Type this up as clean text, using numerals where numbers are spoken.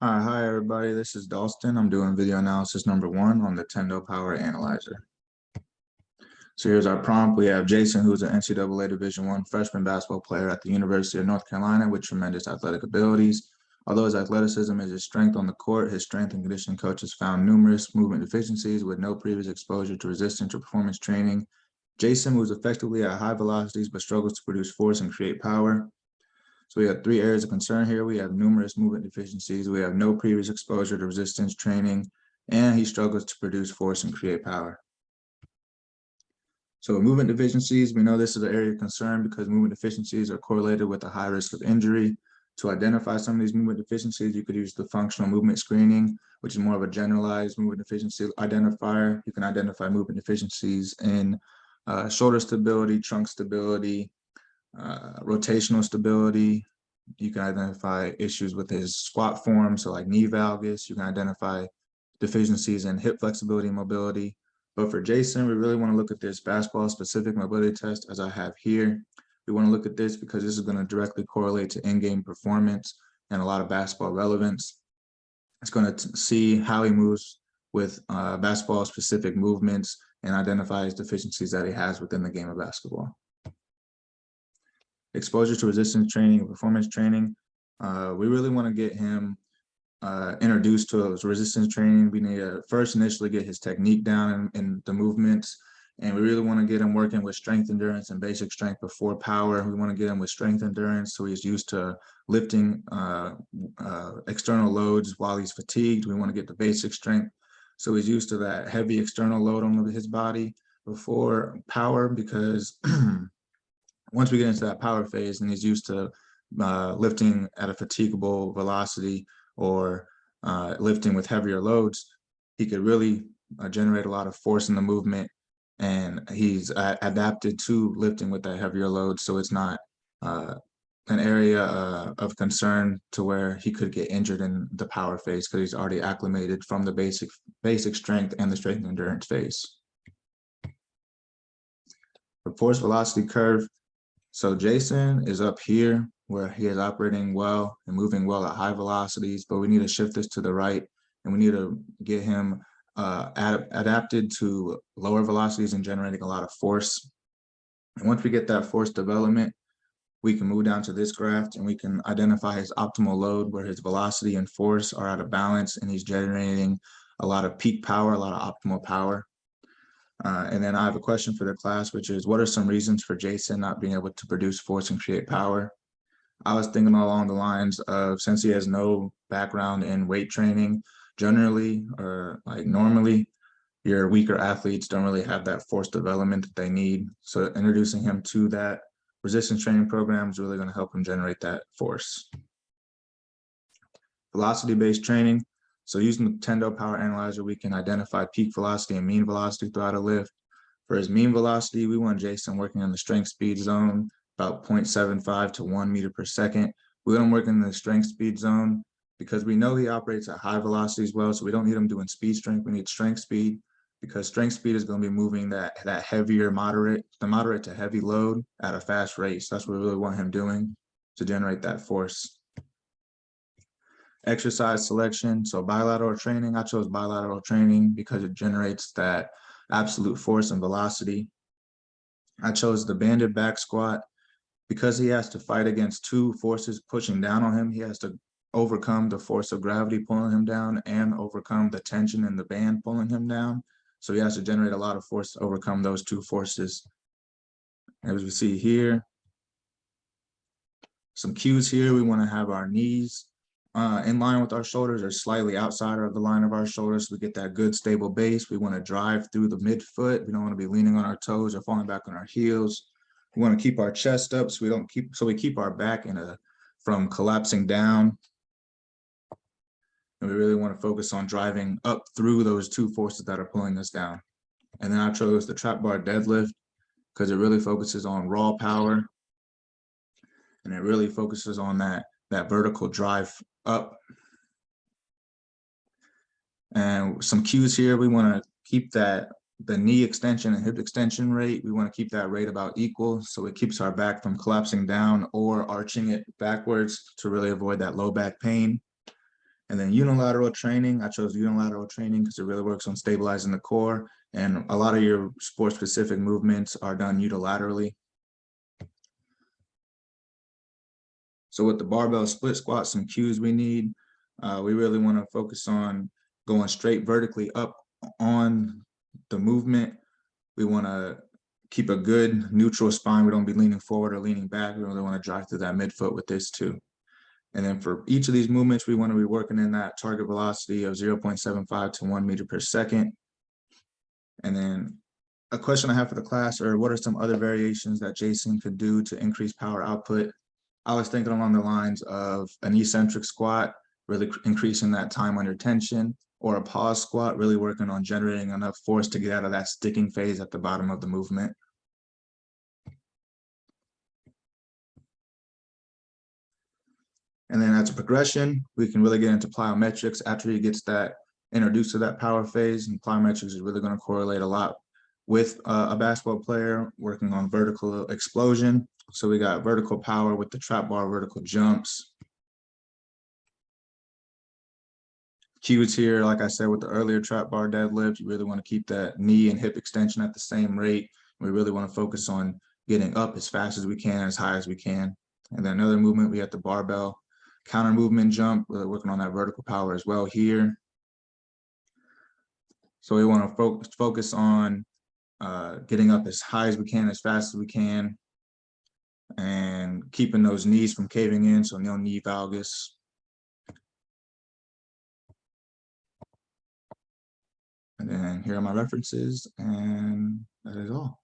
Hi everybody, this is Dalston. I'm doing video analysis number 1 on the Tendo Power Analyzer. So here's our prompt. We have Jason, who's an NCAA Division I freshman basketball player at the University of North Carolina with tremendous athletic abilities. Although his athleticism is his strength on the court, his strength and conditioning coaches found numerous movement deficiencies with no previous exposure to resistance or performance training. Jason moves effectively at high velocities but struggles to produce force and create power. So we have 3 areas of concern here. We have numerous movement deficiencies. We have no previous exposure to resistance training, and he struggles to produce force and create power. So movement deficiencies, we know this is an area of concern because movement deficiencies are correlated with a high risk of injury. To identify some of these movement deficiencies, you could use the functional movement screening, which is more of a generalized movement deficiency identifier. You can identify movement deficiencies in shoulder stability, trunk stability, rotational stability. You can identify issues with his squat form, so like knee valgus. You can identify deficiencies in hip flexibility and mobility. But for Jason, we really want to look at this basketball-specific mobility test as I have here. We want to look at this because this is going to directly correlate to in-game performance and a lot of basketball relevance. It's going to see how he moves with basketball-specific movements and identify his deficiencies that he has within the game of basketball. Exposure to resistance training and performance training. We really want to get him introduced to resistance training. We need to first initially get his technique down in the movements, and we really want to get him working with strength endurance and basic strength before power. We want to get him with strength endurance so he's used to lifting external loads while he's fatigued. We want to get the basic strength so he's used to that heavy external load on his body before power, because once we get into that power phase and he's used to lifting at a fatigable velocity or lifting with heavier loads, he could really generate a lot of force in the movement, and he's adapted to lifting with that heavier load. So it's not an area of concern to where he could get injured in the power phase because he's already acclimated from the basic strength and the strength and endurance phase. The force velocity curve. So Jason is up here where he is operating well and moving well at high velocities, but we need to shift this to the right, and we need to get him adapted to lower velocities and generating a lot of force. And once we get that force development, we can move down to this graph and we can identify his optimal load where his velocity and force are out of balance and he's generating a lot of peak power, a lot of optimal power. And then I have a question for the class, which is, what are some reasons for Jason not being able to produce force and create power? I was thinking along the lines of, since he has no background in weight training, generally, or like normally, your weaker athletes don't really have that force development that they need. So introducing him to that resistance training program is really going to help him generate that force. Velocity-based training. So using the Tendo Power Analyzer, we can identify peak velocity and mean velocity throughout a lift. For his mean velocity, we want Jason working in the strength speed zone, about 0.75 to 1 meter per second. We want him working in the strength speed zone because we know he operates at high velocities well, so we don't need him doing speed strength. We need strength speed because strength speed is going to be moving that heavier moderate to heavy load at a fast rate. So that's what we really want him doing to generate that force. Exercise selection. So bilateral training, I chose bilateral training because it generates that absolute force and velocity. I chose the banded back squat because he has to fight against 2 forces pushing down on him. He has to overcome the force of gravity pulling him down and overcome the tension in the band pulling him down. So he has to generate a lot of force to overcome those 2 forces. As we see here, some cues here, we want to have our knees in line with our shoulders or slightly outside of the line of our shoulders. So we get that good stable base. We want to drive through the midfoot. We don't want to be leaning on our toes or falling back on our heels. We want to keep our chest up so we keep our back from collapsing down. And we really want to focus on driving up through those 2 forces that are pulling us down. And then I chose the trap bar deadlift because it really focuses on raw power. And it really focuses on that vertical drive up. And some cues here, we want to keep the knee extension and hip extension rate. We want to keep that rate about equal so it keeps our back from collapsing down or arching it backwards to really avoid that low back pain. And then unilateral training, I chose unilateral training because it really works on stabilizing the core. And a lot of your sport-specific movements are done unilaterally. So with the barbell split squat, some cues we need. We really want to focus on going straight vertically up on the movement. We want to keep a good neutral spine. We don't be leaning forward or leaning back. We really want to drive through that midfoot with this too. And then for each of these movements, we want to be working in that target velocity of 0.75 to 1 meter per second. And then a question I have for the class, or what are some other variations that Jason could do to increase power output? I was thinking along the lines of an eccentric squat, really increasing that time under tension, or a pause squat, really working on generating enough force to get out of that sticking phase at the bottom of the movement. And then as a progression, we can really get into plyometrics after he gets that introduced to that power phase. And plyometrics is really going to correlate a lot with a basketball player working on vertical explosion. So we got vertical power with the trap bar, vertical jumps. Cues here, like I said, with the earlier trap bar deadlift, you really want to keep that knee and hip extension at the same rate. We really want to focus on getting up as fast as we can, as high as we can. And then another movement, we have the barbell counter movement jump, really working on that vertical power as well here. So we want to focus on getting up as high as we can, as fast as we can, and keeping those knees from caving in, so no knee valgus. And then here are my references, and that is all.